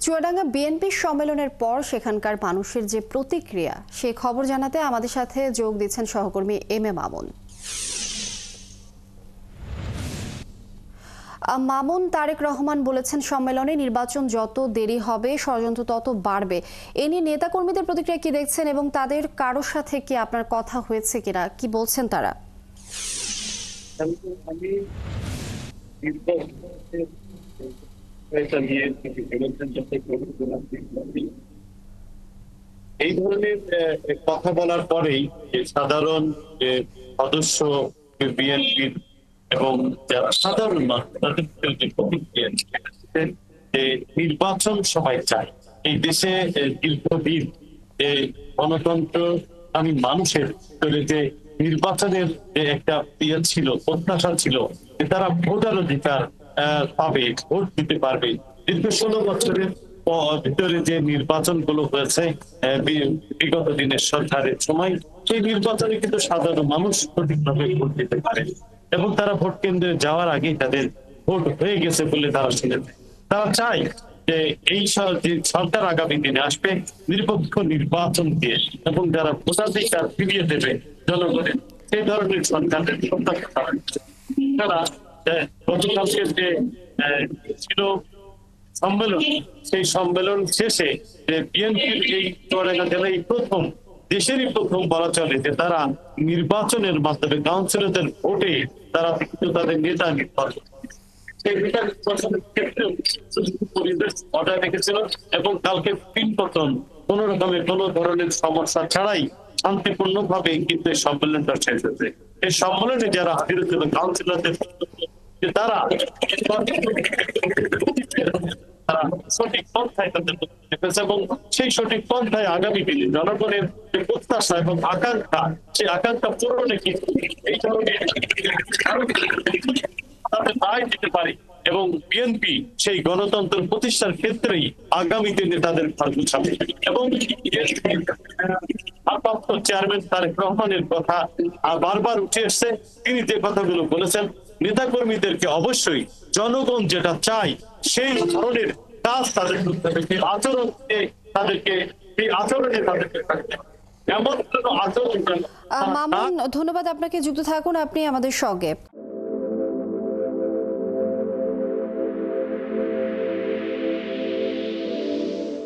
চুয়াডাঙ্গা বিএনপির সম্মেলনের পর সেখানকার মানুষের যে প্রতিক্রিয়া সেই খবর জানাতে আমাদের সাথে যোগ দিচ্ছেন সহকর্মী এম এ মামুন। মামুন, তারেক রহমান বলেছেন সম্মেলনে নির্বাচন যত দেরি হবে ষড়যন্ত্র তত বাড়বে। এ নিয়ে নেতাকর্মীদের প্রতিক্রিয়া কি দেখছেন এবং তাদের কারোর সাথে কি আপনার কথা হয়েছে কিনা, কি বলছেন তারা? এই ধরনের কথা বলার পরেই সাধারণ সদস্য বিএনপির এবং যারা সাধারণ মানুষ তাদের যে প্রতিক্রিয়া যে নির্বাচন সবাই চায়। এই দেশে দীর্ঘদিন গণতন্ত্র আমি মানুষের যে নির্বাচনের যে একটা ছিল, প্রত্যাশা ছিল যে তারা ভোটার অধিকার পাবে, ভোট দিতে পারবে। দীর্ঘ 16 বছরের ভিতরে যে নির্বাচন গুলো হয়েছে বিগত দিনের সরকারের সময়, সেই নির্বাচনে কিন্তু সাধারণ মানুষ সঠিকভাবে ভোট দিতে পারে এবং তারা ভোট কেন্দ্রে যাওয়ার আগেই তাদের ভোট হয়ে গেছে বলে তারা শুনেছে। তারা চায় যে এই সরকার আগামী দিনে আসবে নিরপেক্ষ নির্বাচন দিয়ে এবং যারা ভোটাধিকার ফিরিয়ে দেবে জনগণের, সেই ধরনের সরকারের প্রত্যাশা তারা গতকালকে যে ছিল সম্মেলন, সেই সম্মেলন শেষে বিএনপির এই চুয়াডাঙ্গা জেলায় প্রথম, দেশেরই প্রথম বলা চলে যে তারা নির্বাচনের মাধ্যমে কাউন্সিলরদের ভোটে তারা তাদের নেতা নির্বাচন পরিবেশ বজায় রেখেছিল এবং কালকে পতন কোন রকমের কোন ধরনের সমস্যা ছাড়াই শান্তিপূর্ণ ভাবে কিন্তু এই সম্মেলনটা শেষ হয়েছে। এই সম্মেলনে যারা হাজির হয়েছিল কাউন্সিলরদের তারা সঠিক পন্থায় তাদের এবং সেই সঠিক পন্থায় আগামী দিনে জনগণের যে প্রত্যাশা এবং আকাঙ্ক্ষা, সেই আকাঙ্ক্ষা পূরণে কিন্তু এই ধরনের তাদের দায় দিতে পারে এবং বিএনপি সেই গণতন্ত্র প্রতিষ্ঠার ক্ষেত্রেই আগামী দিনে তাদের ভার গুছাবে। এবং ভারপ্রাপ্ত চেয়ারম্যান তারেক রহমানের কথা বারবার উঠে এসছে। তিনি যে কথাগুলো বলেছেন, নেতাকর্মীদেরকে অবশ্যই জনগণ যেটা চায় সেই ধরনের কাজ তাদের করতে হবে, সেই আচরণ তাদেরকে, সেই আচরণে তাদেরকে থাকতে হবে। এমন কোন আচরণ। মামুন, ধন্যবাদ আপনাকে, যুক্ত থাকুন আপনি আমাদের সঙ্গে।